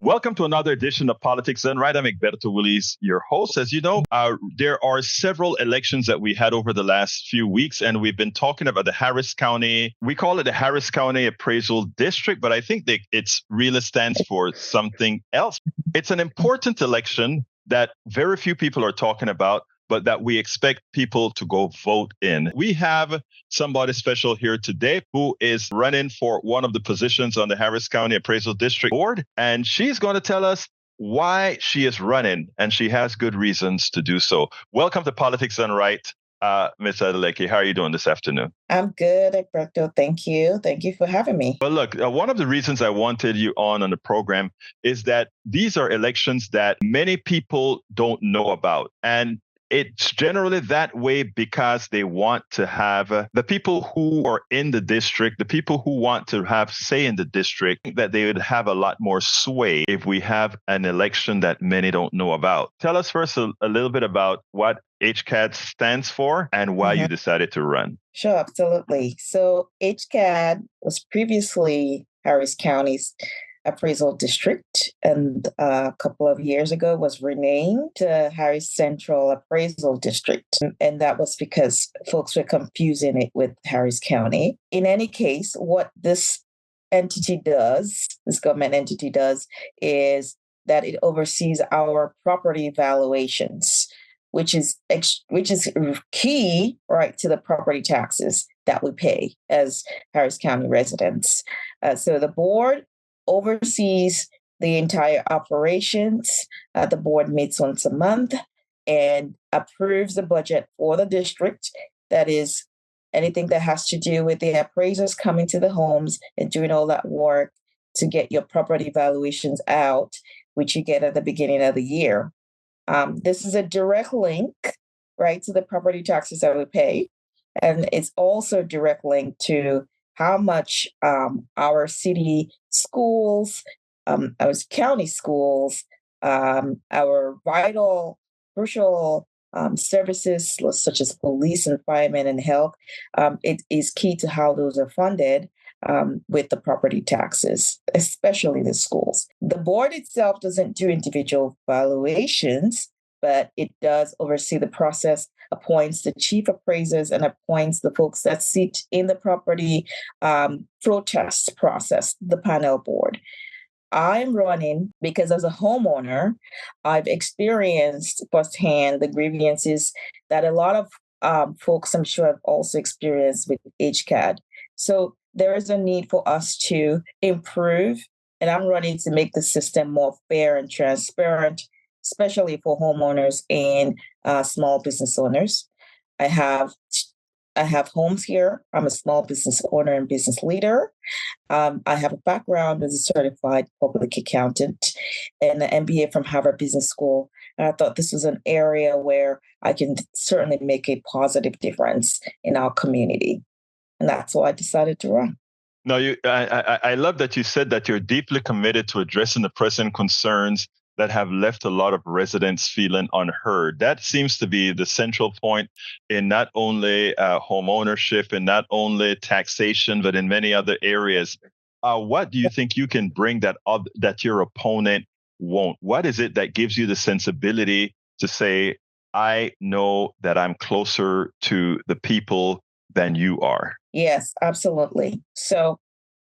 Welcome to another edition of Politics Done Right. I'm Egberto, Willies, your host. As you know, there are several elections that we had over the last few weeks, and we've been talking about the Harris County. We call it the Harris County Appraisal District, but I think that it's really stands for something else. It's an important election that very few people are talking about, but that we expect people to go vote in. We have somebody special here today who is running for one of the positions on the Harris County Appraisal District Board, and she's going to tell us why she is running, and she has good reasons to do so. Welcome to Politics Done Right, Ms. Adeleke. How are you doing this afternoon? I'm good, Egberto. Thank you. Thank you for having me. Well, look, one of the reasons I wanted you on the program is that these are elections that many people don't know about. And it's generally that way because they want to have the people who are in the district, the people who want to have say in the district, that they would have a lot more sway if we have an election that many don't know about. Tell us first a little bit about what HCAD stands for and why you decided to run. Sure, absolutely. So HCAD was previously Harris County's Appraisal District, and a couple of years ago was renamed to Harris Central Appraisal District. And that was because folks were confusing it with Harris County. In any case, what this entity does, this government entity does, is that it oversees our property valuations, which is key, right, to the property taxes that we pay as Harris County residents. So the board oversees the entire operations. The board meets once a month and approves the budget for the district. That is anything that has to do with the appraisers coming to the homes and doing all that work to get your property valuations out, which you get at the beginning of the year. This is a direct link, right, to the property taxes that we pay. And it's also a direct link to how much our city schools, our county schools, our vital, crucial services such as police and firemen and health, it is key to how those are funded with the property taxes, especially the schools. The board itself doesn't do individual valuations, but it does oversee the process, appoints the chief appraisers, and appoints the folks that sit in the property flow test process, the panel board. I'm running because as a homeowner, I've experienced firsthand the grievances that a lot of folks, I'm sure, have also experienced with HCAD. So there is a need for us to improve, and I'm running to make the system more fair and transparent, especially for homeowners and small business owners. I have homes here. I'm a small business owner and business leader. I have a background as a certified public accountant and an MBA from Harvard Business School. And I thought this was an area where I can certainly make a positive difference in our community. And that's why I decided to run. No, I love that you said that you're deeply committed to addressing the present concerns that have left a lot of residents feeling unheard. That seems to be the central point in not only home ownership and not only taxation, but in many other areas. What do you think you can bring that your opponent won't? What is it that gives you the sensibility to say, I know that I'm closer to the people than you are? Yes, absolutely. So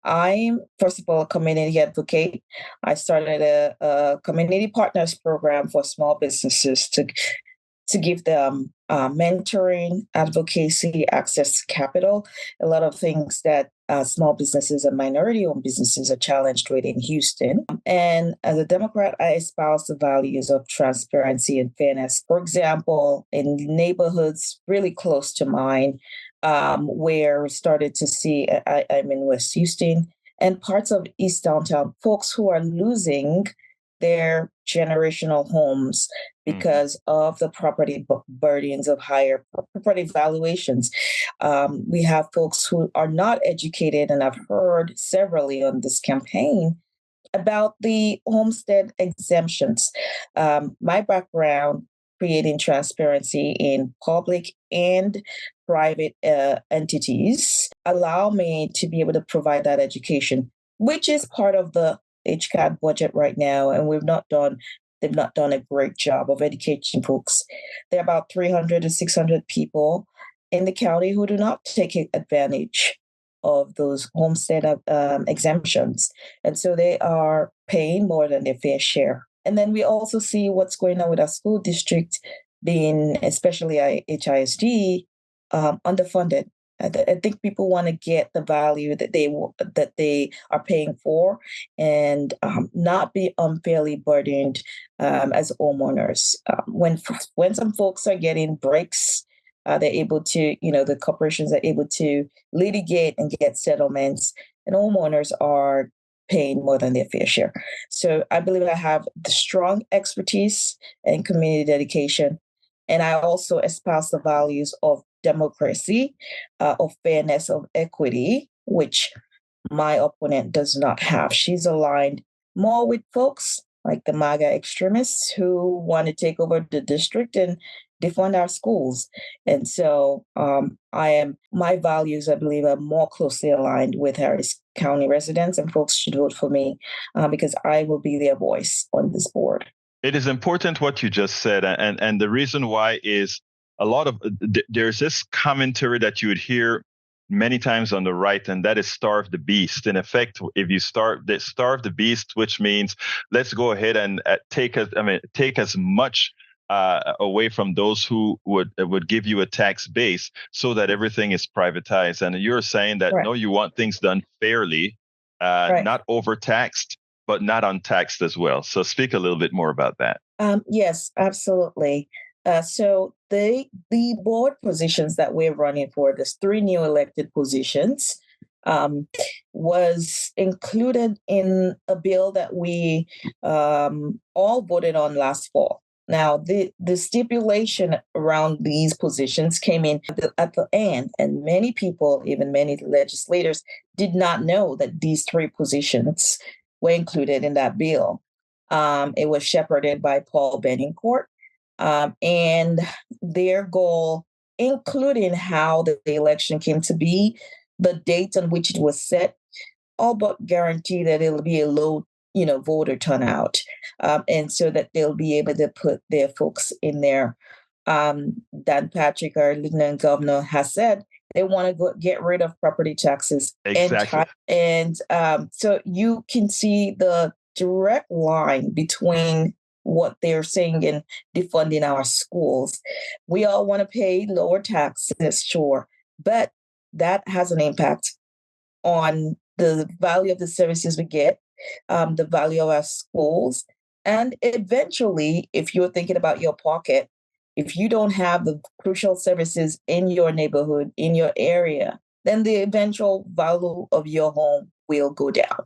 I'm, first of all, a community advocate. I started a community partners program for small businesses to give them mentoring, advocacy, access to capital, a lot of things that small businesses and minority-owned businesses are challenged with in Houston. And as a Democrat, I espouse the values of transparency and fairness. For example, in neighborhoods really close to mine, where we started to see, I'm in West Houston, and parts of East Downtown, folks who are losing their generational homes because of the property burdens of higher property valuations. We have folks who are not educated, and I've heard severally on this campaign about the homestead exemptions. My background creating transparency in public and private entities allow me to be able to provide that education, which is part of the HCAD budget right now, and they've not done a great job of educating folks. There are about 300 to 600 people in the county who do not take advantage of those homestead exemptions. And so they are paying more than their fair share. And then we also see what's going on with our school district being, especially HISD, underfunded. I think people want to get the value that they are paying for, and not be unfairly burdened as homeowners. When some folks are getting breaks, they're able to, the corporations are able to litigate and get settlements, and homeowners are paying more than their fair share. So I believe I have the strong expertise and community dedication. And I also espouse the values of democracy, of fairness, of equity, which my opponent does not have. She's aligned more with folks like the MAGA extremists who want to take over the district and defund our schools. And so my values, I believe, are more closely aligned with Harris County residents, and folks should vote for me because I will be their voice on this board. It is important what you just said. And the reason why is a lot of there's this commentary that you would hear many times on the right, and that is starve the beast. In effect, if you starve the beast, which means let's go ahead and take as much away from those who would give you a tax base so that everything is privatized. And you're saying that, no, you want things done fairly, not overtaxed, but not untaxed as well. So speak a little bit more about that. Yes, absolutely. So the board positions that we're running for, there's 3 new elected positions, was included in a bill that we all voted on last fall. Now, the stipulation around these positions came in at the end, and many people, even many legislators, did not know that these 3 positions were included in that bill. It was shepherded by Paul Benningcourt, and their goal, including how the election came to be, the date on which it was set, all but guarantee that it'll be a low voter turnout, and so that they'll be able to put their folks in there. Dan Patrick, our lieutenant governor, has said they want to get rid of property taxes. Exactly. And so you can see the direct line between what they're saying in defunding our schools. We all want to pay lower taxes, sure, but that has an impact on the value of the services we get, the value of our schools. And eventually, if you're thinking about your pocket, if you don't have the crucial services in your neighborhood, in your area, then the eventual value of your home will go down.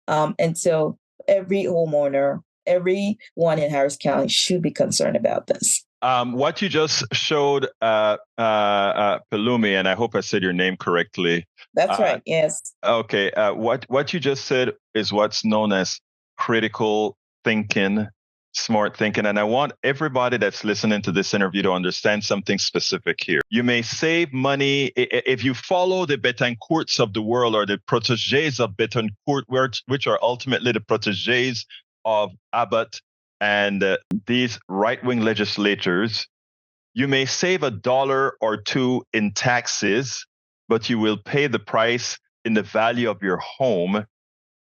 And so every homeowner, everyone in Harris County should be concerned about this. What you just showed, Pelumi, and I hope I said your name correctly. That's right. Yes. Okay. What you just said is what's known as critical thinking, smart thinking. And I want everybody that's listening to this interview to understand something specific here. You may save money if you follow the Betancourts of the world, or the protégés of Betancourt, which are ultimately the protégés of Abbott and these right-wing legislators. You may save $1 or $2 in taxes, but you will pay the price in the value of your home,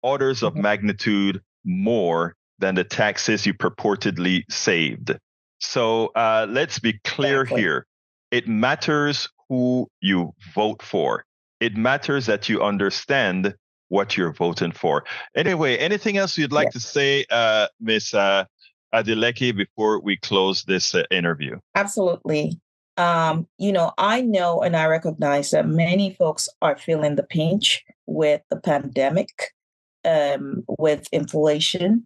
orders of magnitude more than the taxes you purportedly saved. So let's be clear here. It matters who you vote for. It matters that you understand what you're voting for. Anyway, anything else you'd like to say, Ms. Adeleke, before we close this interview? Absolutely. I know and I recognize that many folks are feeling the pinch with the pandemic, with inflation,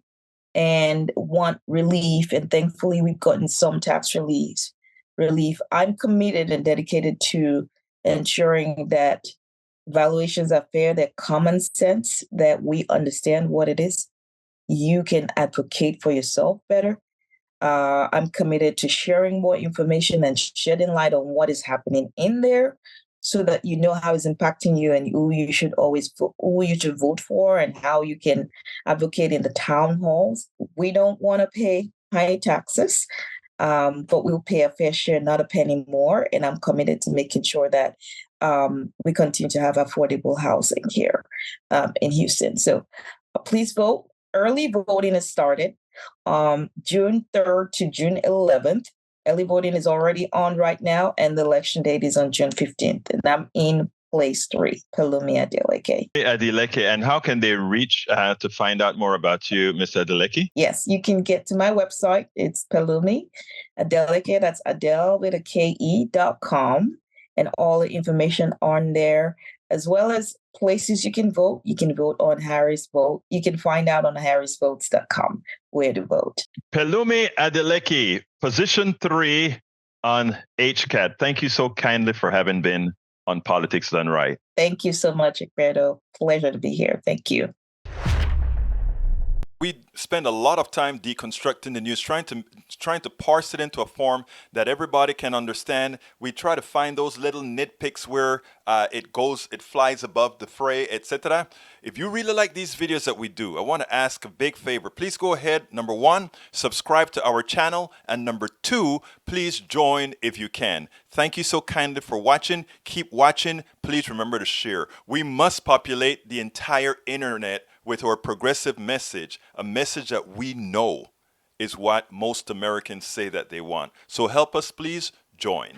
and want relief. And thankfully, we've gotten some tax relief. I'm committed and dedicated to ensuring that valuations are fair, that common sense, that we understand what it is. You can advocate for yourself better. I'm committed to sharing more information and shedding light on what is happening in there so that you know how it's impacting you and who you should who you should vote for and how you can advocate in the town halls. We don't want to pay high taxes, but we'll pay a fair share, not a penny more. And I'm committed to making sure that we continue to have affordable housing here in Houston. So please vote. Early voting has started June 3rd to June 11th. Early voting is already on right now, and the election date is on June 15th. And I'm in place 3, Pelumi Adeleke. Adeleke, and how can they reach to find out more about you, Ms. Adeleke? Yes, you can get to my website. It's Pelumi Adeleke. That's Adele with a KE.com, and all the information on there, as well as places you can vote. You can vote on Harris Vote. You can find out on harrisvotes.com where to vote. Pelumi Adeleke, position 3 on HCAD. Thank you so kindly for having been on Politics Done Right. Thank you so much, Egberto. Pleasure to be here. Thank you. We spend a lot of time deconstructing the news, trying to parse it into a form that everybody can understand. We try to find those little nitpicks where it flies above the fray, etc. If you really like these videos that we do, I want to ask a big favor. Please go ahead, number 1, subscribe to our channel, and number 2, please join if you can. Thank you so kindly for watching. Keep watching. Please remember to share. We must populate the entire internet with our progressive message, a message that we know is what most Americans say that they want. So help us, please join.